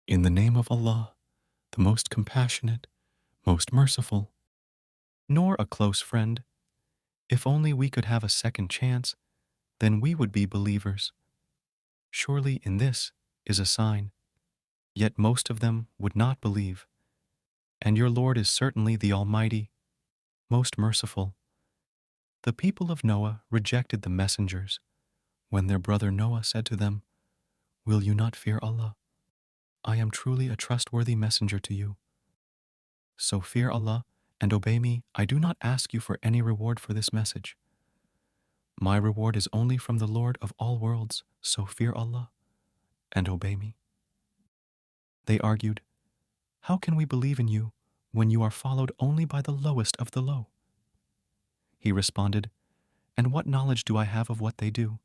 In the name of Allah, the most compassionate, most merciful. Nor a close friend. If only we could have a second chance, then we would be believers. Surely in this is a sign. Yet most of them would not believe. And your Lord is certainly the Almighty, most merciful. The people of Noah rejected the messengers when their brother Noah said to them, "Will you not fear Allah? I am truly a trustworthy messenger to you. So fear Allah and obey me. I do not ask you for any reward for this message. My reward is only from the Lord of all worlds, so fear Allah and obey me." They argued, "How can we believe in you when you are followed only by the lowest of the low?" He responded, "And what knowledge do I have of what they do?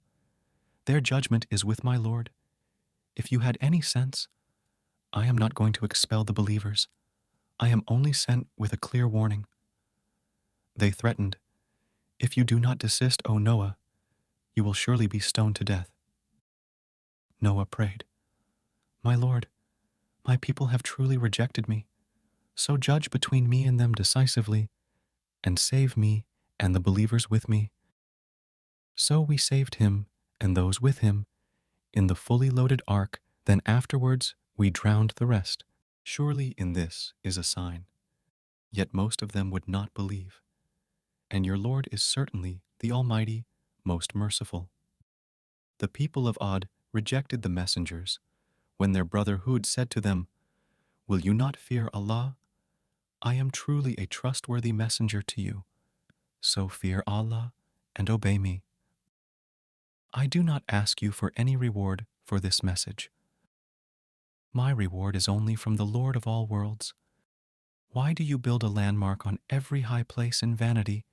Their judgment is with my Lord. If you had any sense, I am not going to expel the believers. I am only sent with a clear warning." They threatened, "If you do not desist, O Noah, you will surely be stoned to death." Noah prayed, "My Lord, my people have truly rejected me, so judge between me and them decisively, and save me and the believers with me." So we saved him and those with him in the fully loaded ark, then afterwards we drowned the rest. Surely in this is a sign. Yet most of them would not believe. And your Lord is certainly the Almighty, most merciful. The people of Ad rejected the messengers when their brother Hud said to them, "Will you not fear Allah? I am truly a trustworthy messenger to you. So fear Allah and obey me. I do not ask you for any reward for this message. My reward is only from the Lord of all worlds. Why do you build a landmark on every high place in vanity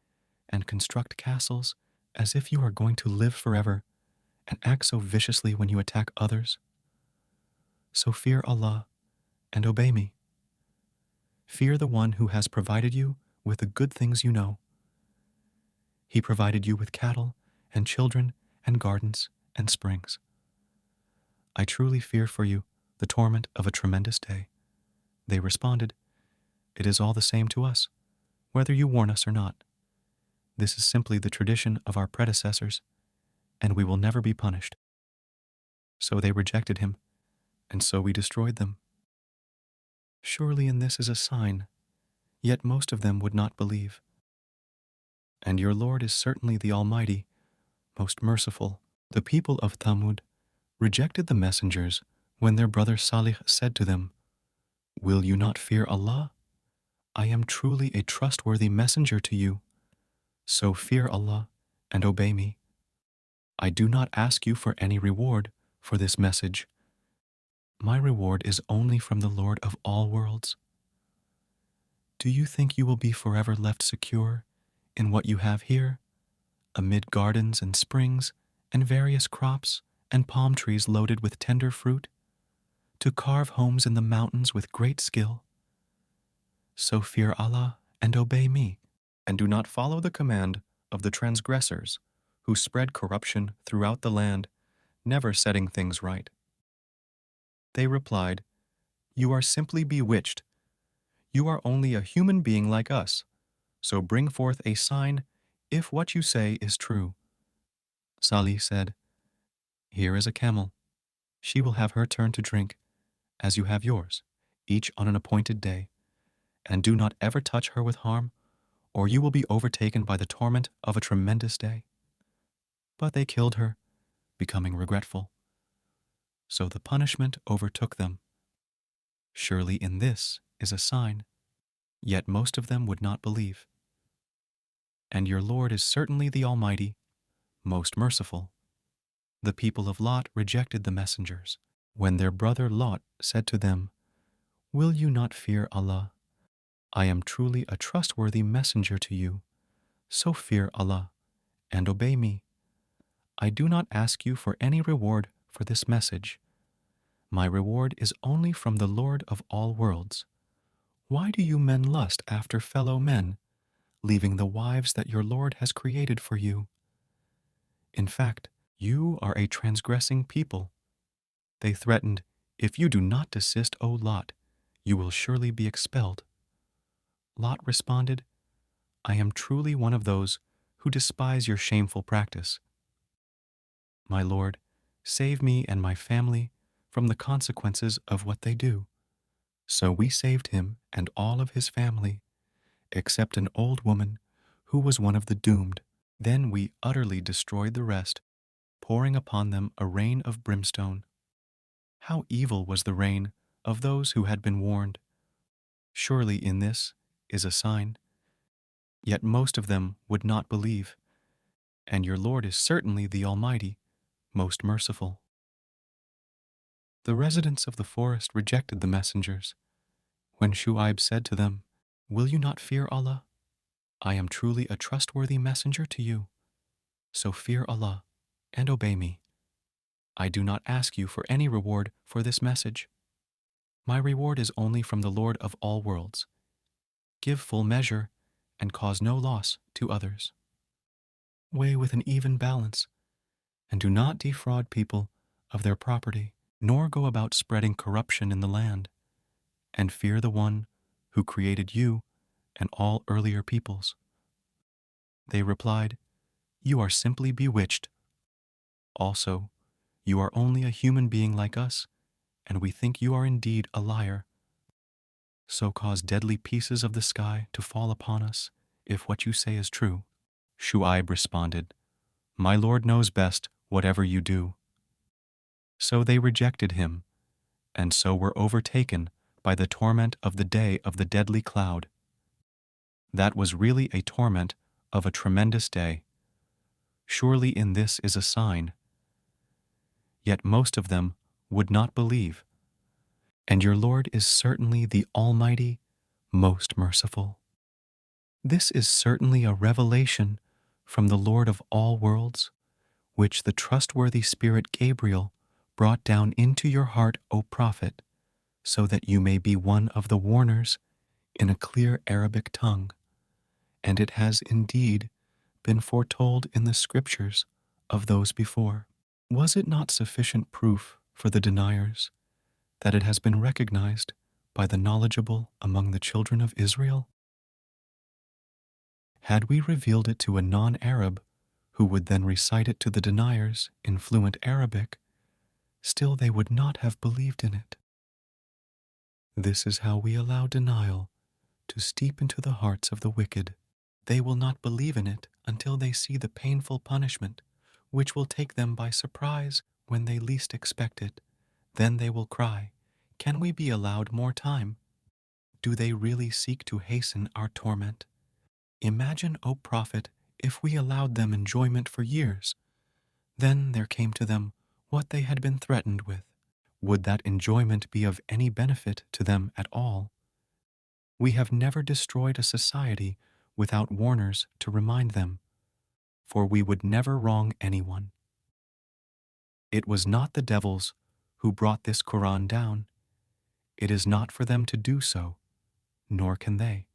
and construct castles as if you are going to live forever and act so viciously when you attack others? So fear Allah and obey me. Fear the one who has provided you with the good things you know. He provided you with cattle and children and gardens and springs. I truly fear for you the torment of a tremendous day." They responded, "It is all the same to us, whether you warn us or not. This is simply the tradition of our predecessors, and we will never be punished." So they rejected him, and so we destroyed them. Surely in this is a sign, yet most of them would not believe. And your Lord is certainly the Almighty, most merciful. The people of Thamud rejected the messengers when their brother Salih said to them, "Will you not fear Allah? I am truly a trustworthy messenger to you. So fear Allah and obey me. I do not ask you for any reward for this message. My reward is only from the Lord of all worlds. Do you think you will be forever left secure in what you have here, amid gardens and springs and various crops and palm trees loaded with tender fruit, to carve homes in the mountains with great skill? So fear Allah and obey me, and do not follow the command of the transgressors who spread corruption throughout the land, never setting things right." They replied, "You are simply bewitched. You are only a human being like us, so bring forth a sign if what you say is true." Salih said, "Here is a camel. She will have her turn to drink, as you have yours, each on an appointed day, and do not ever touch her with harm, or you will be overtaken by the torment of a tremendous day." But they killed her, becoming regretful. So the punishment overtook them. Surely in this is a sign, yet most of them would not believe. And your Lord is certainly the Almighty, most merciful. The people of Lot rejected the messengers when their brother Lot said to them, "Will you not fear Allah? I am truly a trustworthy messenger to you, so fear Allah and obey me. I do not ask you for any reward for this message. My reward is only from the Lord of all worlds. Why do you men lust after fellow men, leaving the wives that your Lord has created for you? In fact, you are a transgressing people." They threatened, If you do not desist, O Lot, you will surely be expelled. Lot responded, I am truly one of those who despise your shameful practice. My Lord, save me and my family from the consequences of what they do. So we saved him and all of his family, except an old woman who was one of the doomed. Then we utterly destroyed the rest, pouring upon them a rain of brimstone. How evil was the rain of those who had been warned! Surely in this is a sign. Yet most of them would not believe, and your Lord is certainly the Almighty, most merciful. The residents of the forest rejected the messengers. When Shu'aib said to them, Will you not fear Allah? I am truly a trustworthy messenger to you. So fear Allah and obey me. I do not ask you for any reward for this message. My reward is only from the Lord of all worlds. Give full measure and cause no loss to others. Weigh with an even balance, and do not defraud people of their property, nor go about spreading corruption in the land, and fear the one who created you and all earlier peoples. They replied, You are simply bewitched. Also, you are only a human being like us, and we think you are indeed a liar. So cause deadly pieces of the sky to fall upon us, if what you say is true. Shu'aib responded, My Lord knows best whatever you do. So they rejected him, and so were overtaken by the torment of the day of the deadly cloud. That was really a torment of a tremendous day. Surely in this is a sign. Yet most of them would not believe. And your Lord is certainly the Almighty, most merciful. This is certainly a revelation from the Lord of all worlds, which the trustworthy spirit Gabriel brought down into your heart, O Prophet, so that you may be one of the warners in a clear Arabic tongue. And it has indeed been foretold in the scriptures of those before. Was it not sufficient proof for the deniers that it has been recognized by the knowledgeable among the children of Israel? Had we revealed it to a non-Arab, who would then recite it to the deniers in fluent Arabic, still they would not have believed in it. This is how we allow denial to steep into the hearts of the wicked. They will not believe in it until they see the painful punishment, which will take them by surprise when they least expect it. Then they will cry, Can we be allowed more time? Do they really seek to hasten our torment? Imagine, O Prophet, if we allowed them enjoyment for years. Then there came to them what they had been threatened with. Would that enjoyment be of any benefit to them at all? We have never destroyed a society without warners to remind them, for we would never wrong anyone. It was not the devils who brought this Quran down. It is not for them to do so, nor can they,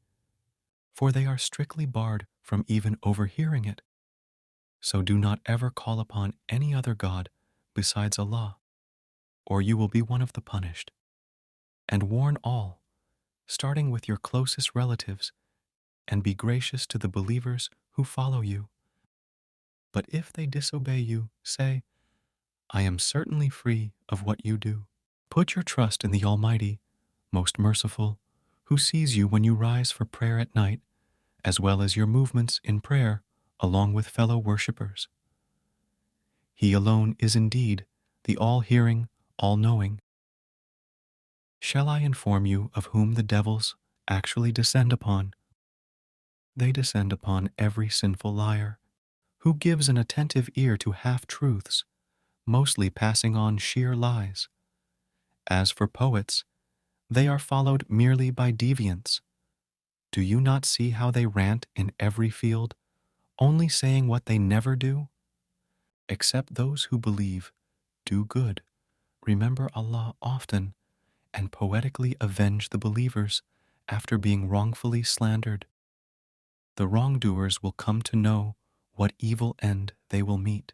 for they are strictly barred from even overhearing it. So do not ever call upon any other God besides Allah, or you will be one of the punished. And warn all, starting with your closest relatives, and be gracious to the believers who follow you. But if they disobey you, say, I am certainly free of what you do. Put your trust in the Almighty, most merciful, who sees you when you rise for prayer at night, as well as your movements in prayer along with fellow worshippers. He alone is indeed the all-hearing, all-knowing. Shall I inform you of whom the devils actually descend upon? They descend upon every sinful liar, who gives an attentive ear to half-truths, mostly passing on sheer lies. As for poets, they are followed merely by deviants. Do you not see how they rant in every field, only saying what they never do? Except those who believe, do good, remember Allah often, and poetically avenge the believers after being wrongfully slandered. The wrongdoers will come to know what evil end they will meet.